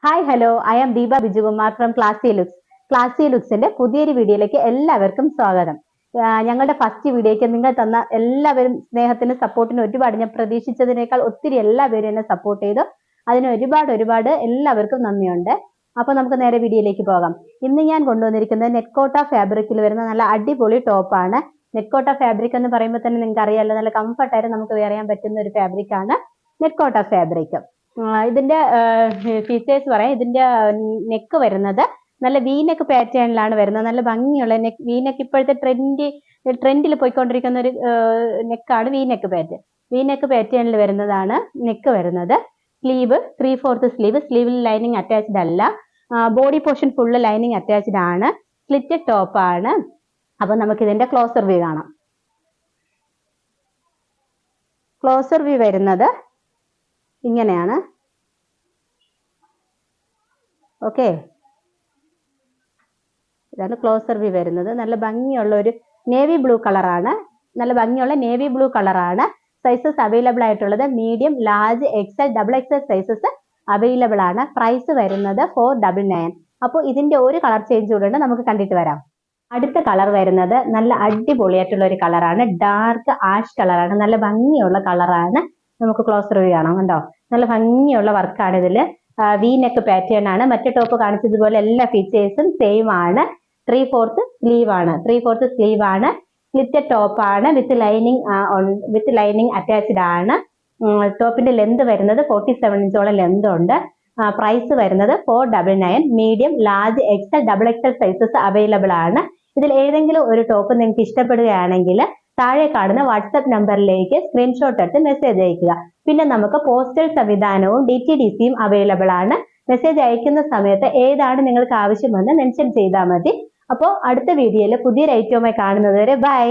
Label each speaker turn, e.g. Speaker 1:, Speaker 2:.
Speaker 1: Hi hello I am Deepa Bijukumar from classy looks. Classy ലുക്സിന്റെ പുതിയൊരു വീഡിയോയിലേക്ക് എല്ലാവർക്കും സ്വാഗതം. ഞങ്ങളുടെ ഫസ്റ്റ് വീഡിയോയ്ക്ക് നിങ്ങൾ തന്ന എല്ലാവരും സ്നേഹത്തിനും സപ്പോർട്ടിനും ഒരുപാട്, ഞാൻ പ്രതീക്ഷിച്ചതിനേക്കാൾ ഒത്തിരി എല്ലാവരും എന്നെ സപ്പോർട്ട് ചെയ്തു. അതിന് ഒരുപാട് എല്ലാവർക്കും നന്ദിയുണ്ട്. അപ്പൊ നമുക്ക് നേരെ വീഡിയോയിലേക്ക് പോകാം. ഇന്ന് ഞാൻ കൊണ്ടുവന്നിരിക്കുന്നത് നെറ്റ്കോട്ട ഫാബ്രിക്കിൽ വരുന്ന നല്ല അടിപൊളി ടോപ്പാണ്. നെറ്റ്കോട്ട ഫാബ്രിക് എന്ന് പറയുമ്പോൾ തന്നെ നിങ്ങൾക്ക് അറിയാമല്ലോ, നല്ല കംഫർട്ടായിട്ട് നമുക്ക് വെയർ ചെയ്യാൻ പറ്റുന്ന ഒരു ഫാബ്രിക്കാണ് നെറ്റ്കോട്ട ഫാബ്രിക്. ഇതിന്റെ ഫീച്ചേഴ്സ് പറയാം. ഇതിന്റെ നെക്ക് വരുന്നത് നല്ല വി നെക്ക് പാറ്റേണിലാണ് വരുന്നത്. നല്ല ഭംഗിയുള്ള നെക്ക്, വി നെക്ക് ഇപ്പോഴത്തെ ട്രെൻഡിൽ പോയിക്കൊണ്ടിരിക്കുന്ന ഒരു നെക്കാണ് V neck pattern. V neck പാറ്റേണിൽ വരുന്നതാണ് നെക്ക് വരുന്നത്. സ്ലീവ് 3/4 സ്ലീവ്, സ്ലീവിൽ ലൈനിങ് അറ്റാച്ച്ഡ് അല്ല. Body portion full lining attached ആണ്. സ്ലിറ്റ് ടോപ്പ് ആണ്. അപ്പൊ നമുക്ക് ഇതിന്റെ ക്ലോസർ വ്യൂ കാണാം. ക്ലോസർ വ്യൂ വരുന്നത് ഇങ്ങനെയാണ്. ഓക്കെ, ഇതാണ് ക്ലോസർ വ്യൂ വരുന്നത്. നല്ല ഭംഗിയുള്ള ഒരു നേവി ബ്ലൂ കളറാണ്. നല്ല ഭംഗിയുള്ള നേവി ബ്ലൂ കളറാണ്. സൈസസ് അവൈലബിൾ ആയിട്ടുള്ളത് medium, large, XL, XXL sizes available ആണ്. പ്രൈസ് വരുന്നത് 499. അപ്പോൾ ഇതിന്റെ ഒരു കളർ ചേഞ്ച് കൂടെ നമുക്ക് കണ്ടിട്ട് വരാം. അടുത്ത കളർ വരുന്നത് നല്ല അടിപൊളിയായിട്ടുള്ള ഒരു കളറാണ്. ഡാർക്ക് ആഷ് കളറാണ്. നല്ല ഭംഗിയുള്ള കളറാണ്. നമുക്ക് ക്ലോസർ വ്യൂ കാണാം. കണ്ടോ, നല്ല ഭംഗിയുള്ള വർക്കാണ് ഇതിൽ. വി നെക്ക് പാറ്റേൺ ആണ്. മറ്റേ ടോപ്പ് കാണിച്ചതുപോലെ എല്ലാ ഫീച്ചേഴ്സും സെയിം ആണ്. 3/4 സ്ലീവ് ആണ്. 3/4 സ്ലീവ് ആണ്. സ്ലിറ്റ് ടോപ്പ് ആണ്. വിത്ത് ലൈനിങ് അറ്റാച്ച്ഡ് ആണ്. ടോപ്പിന്റെ ലെന്ത് വരുന്നത് 47 ഇഞ്ചോളം ലെന്ത് ഉണ്ട്. പ്രൈസ് വരുന്നത് 499. Medium, large, XL, XXL sizes available ആണ്. ഇതിൽ ഏതെങ്കിലും ഒരു ടോപ്പ് നിങ്ങൾക്ക് ഇഷ്ടപ്പെടുകയാണെങ്കിൽ താഴെ കാണുന്ന വാട്സ്ആപ്പ് നമ്പറിലേക്ക് സ്ക്രീൻഷോട്ട് എടുത്ത് മെസ്സേജ് അയക്കുക. പിന്നെ നമുക്ക് പോസ്റ്റൽ സംവിധാനവും DTDCയും അവൈലബിൾ ആണ്. മെസ്സേജ് അയക്കുന്ന സമയത്ത് ഏതാണ് നിങ്ങൾക്ക് ആവശ്യമെന്ന് മെൻഷൻ ചെയ്താൽ മതി. അപ്പോൾ അടുത്ത വീഡിയോയിൽ പുതിയൊരു ഐറ്റവുമായി കാണുന്നത് വരെ ബൈ.